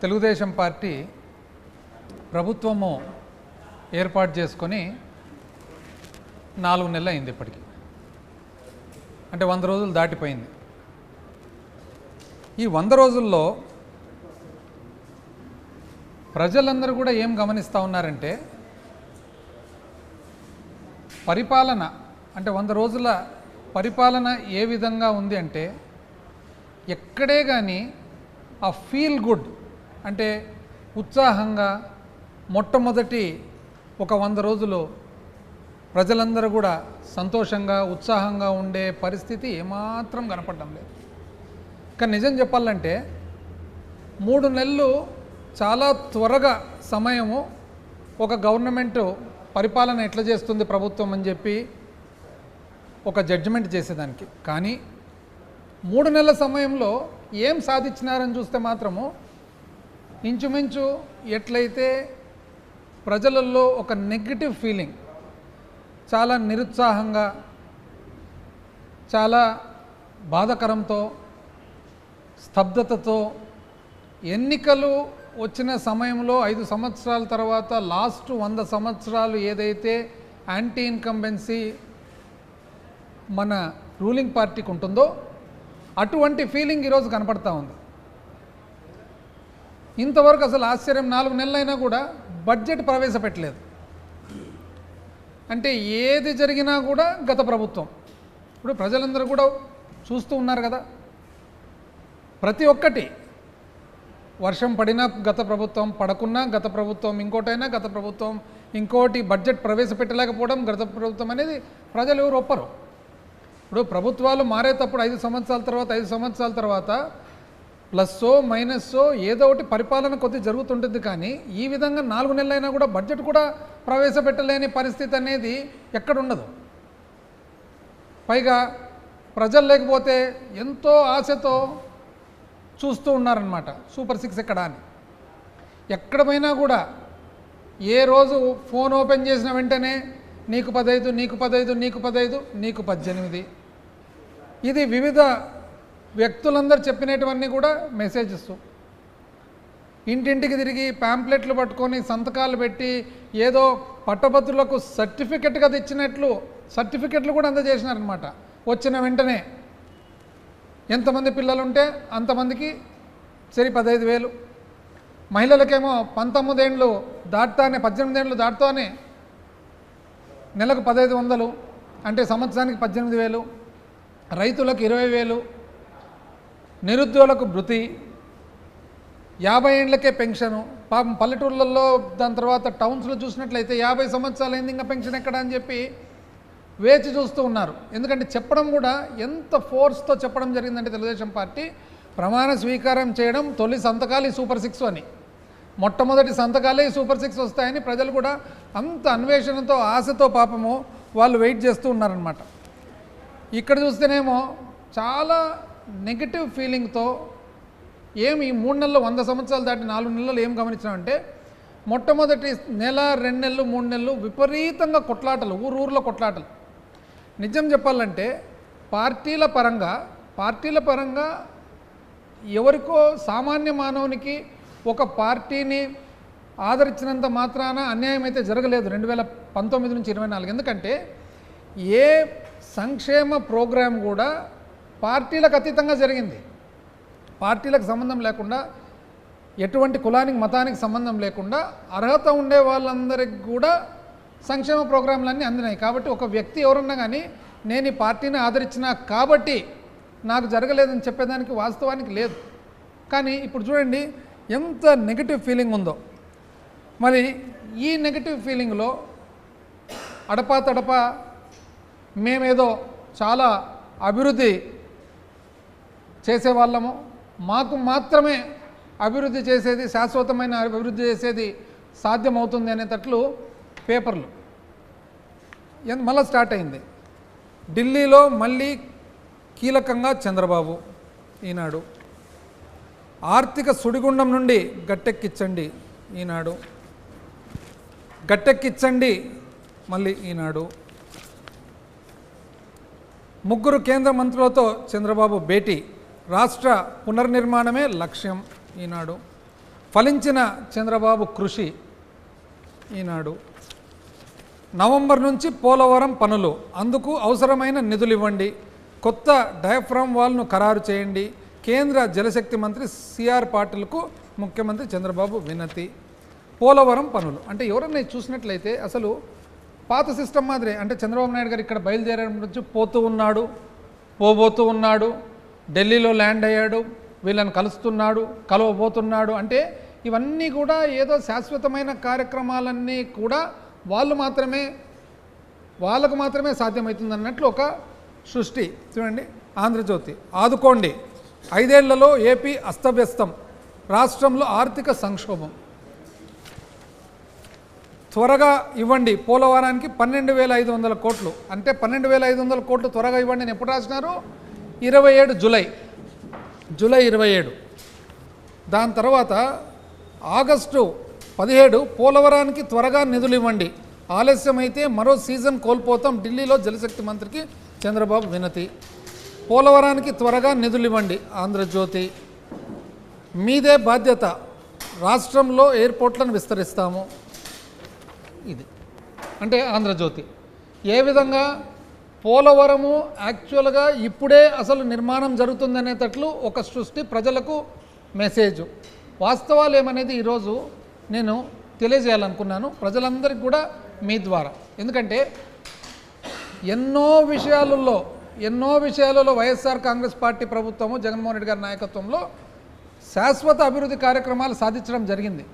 Telugu Desam party ప్రభుత్వము ఏర్పాటు చేసుకొని 4 నెలలు అయింది. ఇప్పటికి అంటే 100 రోజులు దాటిపోయింది. ఈ 100 రోజుల్లో ప్రజలందరూ కూడా ఏం గమనిస్తూ ఉన్నారంటే, పరిపాలన అంటే 100 రోజుల పరిపాలన ఏ విధంగా ఉంది అంటే, ఎక్కడే కానీ ఆ ఫీల్ గుడ్ అంటే ఉత్సాహంగా మొట్టమొదటి ఒక 100 రోజులు ప్రజలందరూ కూడా సంతోషంగా ఉత్సాహంగా ఉండే పరిస్థితి ఏమాత్రం కనపడడం లేదు. కానీ నిజం చెప్పాలంటే 3 నెలలు చాలా త్వరగా సమయము ఒక గవర్నమెంటు పరిపాలన ఎట్లా చేస్తుంది ప్రభుత్వం అని చెప్పి ఒక జడ్జిమెంట్ చేసేదానికి. కానీ 3 నెలల సమయంలో ఏం సాధించినారని చూస్తే మాత్రము ఇంచుమించు ఎట్లయితే ప్రజలలో ఒక నెగటివ్ ఫీలింగ్, చాలా నిరుత్సాహంగా, చాలా బాధాకరంతో, స్తబ్దతతో ఎన్నికలు వచ్చిన సమయంలో 5 సంవత్సరాల తర్వాత లాస్ట్ 100 సంవత్సరాలు ఏదైతే యాంటీ ఇన్కంబెన్సీ మన రూలింగ్ పార్టీకి ఉంటుందో అటువంటి ఫీలింగ్ ఈరోజు కనపడతా ఉంది. ఇంతవరకు అసలు ఆశ్చర్యం, 4 నెలలైనా కూడా బడ్జెట్ ప్రవేశపెట్టలేదు. అంటే ఏది జరిగినా కూడా గత ప్రభుత్వం. ఇప్పుడు ప్రజలందరూ కూడా చూస్తూ ఉన్నారు కదా, ప్రతి ఒక్కటి వర్షం పడినా గత ప్రభుత్వం, పడకున్నా గత ప్రభుత్వం, ఇంకోటైనా గత ప్రభుత్వం, ఇంకోటి బడ్జెట్ ప్రవేశపెట్టలేకపోవడం గత ప్రభుత్వం అనేది ప్రజలు ఎవరు ఒప్పరు. ఇప్పుడు ప్రభుత్వాలు మారేటప్పుడు 5 సంవత్సరాల తర్వాత ప్లస్సో మైనస్సో ఏదో ఒకటి పరిపాలన కొద్ది జరుగుతుంటుంది. కానీ ఈ విధంగా 4 నెలలైనా కూడా బడ్జెట్ కూడా ప్రవేశపెట్టలేని పరిస్థితి అనేది ఎక్కడుండదు. పైగా ప్రజలు లేకపోతే ఎంతో ఆశతో చూస్తూ ఉన్నారనమాట సూపర్ 6 ఎక్కడ అని. ఎక్కడ పోయినా కూడా ఏ రోజు ఫోన్ ఓపెన్ చేసిన వెంటనే నీకు 15, నీకు 15, నీకు 15, నీకు 18. ఇది వివిధ వ్యక్తులందరూ చెప్పినటువన్నీ కూడా మెసేజెస్. ఇంటింటికి తిరిగి ప్యాంప్లెట్లు పట్టుకొని సంతకాలు పెట్టి ఏదో పట్టభద్రులకు సర్టిఫికెట్గా తెచ్చినట్లు సర్టిఫికెట్లు కూడా అందజేసినారనమాట. వచ్చిన వెంటనే ఎంతమంది పిల్లలు ఉంటే అంతమందికి సరి 15,000. మహిళలకేమో 19 ఏళ్ళు దాటుతానే 18 ఏళ్ళు దాటుతానే నెలకు 1,500 అంటే సంవత్సరానికి 18,000. రైతులకు 20,000, నిరుద్యోగులకు భృతి, 50 ఏళ్ళకే పెన్షను. పాపం పల్లెటూళ్ళల్లో దాని తర్వాత టౌన్స్లో చూసినట్లయితే 50 సంవత్సరాలు అయింది ఇంకా పెన్షన్ ఎక్కడ అని చెప్పి వేచి చూస్తూ ఉన్నారు. ఎందుకంటే చెప్పడం కూడా ఎంత ఫోర్స్తో చెప్పడం జరిగిందంటే తెలుగుదేశం పార్టీ ప్రమాణ స్వీకారం చేయడం తొలి సంతకాలు ఈ సూపర్ 6 అని, మొట్టమొదటి సంతకాలే ఈ సూపర్ 6 వస్తాయని ప్రజలు కూడా అంత అన్వేషణతో ఆశతో పాపము వాళ్ళు వెయిట్ చేస్తూ ఉన్నారనమాట. ఇక్కడ చూస్తేనేమో చాలా నెగటివ్ ఫీలింగ్తో ఏమి ఈ 3 నెలలు 100 సంవత్సరాలు దాటి 4 నెలలు ఏం గమనించామంటే, మొట్టమొదటి నెల 2 నెలలు 3 నెలలు విపరీతంగా కొట్లాటలు, ఊర్లో కొట్లాటలు. నిజం చెప్పాలంటే పార్టీల పరంగా ఎవరికో సామాన్య మానవునికి ఒక పార్టీని ఆదరించినంత మాత్రాన అన్యాయం అయితే జరగలేదు 2019 నుంచి 24. ఎందుకంటే ఏ సంక్షేమ ప్రోగ్రాం కూడా పార్టీలకు అతీతంగా జరిగింది. పార్టీలకు సంబంధం లేకుండా, ఎటువంటి కులానికి మతానికి సంబంధం లేకుండా అర్హత ఉండే వాళ్ళందరికీ కూడా సంక్షేమ ప్రోగ్రాంలన్నీ అందినాయి. కాబట్టి ఒక వ్యక్తి ఎవరన్నా కానీ నేను ఈ పార్టీని ఆదరించినా కాబట్టి నాకు జరగలేదని చెప్పేదానికి వాస్తవానికి లేదు. కానీ ఇప్పుడు చూడండి ఎంత నెగటివ్ ఫీలింగ్ ఉందో. మరి ఈ నెగటివ్ ఫీలింగ్లో అడపా మేమేదో చాలా అభివృద్ధి చేసేవాళ్ళము, మాకు మాత్రమే అభివృద్ధి చేసేది, శాశ్వతమైన అభివృద్ధి చేసేది సాధ్యమవుతుంది అనేటట్లు పేపర్లు మళ్ళీ స్టార్ట్ అయింది. ఢిల్లీలో మళ్ళీ కీలకంగా చంద్రబాబు ఈనాడు, ఆర్థిక సుడిగుండం నుండి గట్టెక్కించండి ఈనాడు, గట్టెక్కించండి మళ్ళీ ఈనాడు, 3 కేంద్ర మంత్రులతో చంద్రబాబు భేటీ, రాష్ట్ర పునర్నిర్మాణమే లక్ష్యం ఈనాడు, ఫలించిన చంద్రబాబు కృషి. ఈనాడు నవంబర్ నుంచి పోలవరం పనులు, అందుకు అవసరమైన నిధులు ఇవ్వండి, కొత్త డయాఫ్రామ్ వాల్ను ఖరారు చేయండి, కేంద్ర జలశక్తి మంత్రి సిఆర్ పాటిల్కు ముఖ్యమంత్రి చంద్రబాబు వినతి. పోలవరం పనులు అంటే ఎవరన్నా చూసినట్లయితే అసలు పాత సిస్టమ్ మాదిరే. అంటే చంద్రబాబు నాయుడు గారు ఇక్కడ బయలుదేరడం నుంచి పోతూ ఉన్నాడు, పోబోతూ ఉన్నాడు, ఢిల్లీలో ల్యాండ్ అయ్యాడు, వీళ్ళని కలుస్తున్నాడు, కలవబోతున్నాడు. అంటే ఇవన్నీ కూడా ఏదో శాశ్వతమైన కార్యక్రమాలన్నీ కూడా వాళ్ళకు మాత్రమే సాధ్యమవుతుంది అన్నట్లు ఒక సృష్టి. చూడండి, ఆంధ్రజ్యోతి ఆదుకోండి, 5 ఏళ్లలో ఏపీ అస్తవ్యస్తం, రాష్ట్రంలో ఆర్థిక సంక్షోభం, త్వరగా ఇవ్వండి పోలవరానికి 12,500 కోట్లు. అంటే 12,500 కోట్లు త్వరగా ఇవ్వండి అని ఎప్పుడు రాసినారు? 27 జూలై 27. దాని తర్వాత ఆగస్టు 17 పోలవరానికి త్వరగా నిధులు ఇవ్వండి, ఆలస్యమైతే మరో సీజన్ కోల్పోతాం, ఢిల్లీలో జలశక్తి మంత్రికి చంద్రబాబు వినతి. పోలవరానికి త్వరగా నిధులు ఇవ్వండి. ఆంధ్రజ్యోతి మీదే బాధ్యత, రాష్ట్రంలో ఎయిర్పోర్ట్లను విస్తరిస్తాము. ఇది అంటే ఆంధ్రజ్యోతి. ఏ విధంగా పోలవరము యాక్చువల్గా ఇప్పుడే అసలు నిర్మాణం జరుగుతుందనేటట్లు ఒక సృష్టి, ప్రజలకు మెసేజ్. వాస్తవాలు ఏమనేది ఈరోజు నేను తెలియజేయాలనుకున్నాను ప్రజలందరికీ కూడా మీ ద్వారా. ఎందుకంటే ఎన్నో విషయాలలో వైఎస్ఆర్ కాంగ్రెస్ పార్టీ ప్రభుత్వము జగన్మోహన్ రెడ్డి గారి నాయకత్వంలో శాశ్వత అభివృద్ధి కార్యక్రమాలు సాధించడం జరిగింది.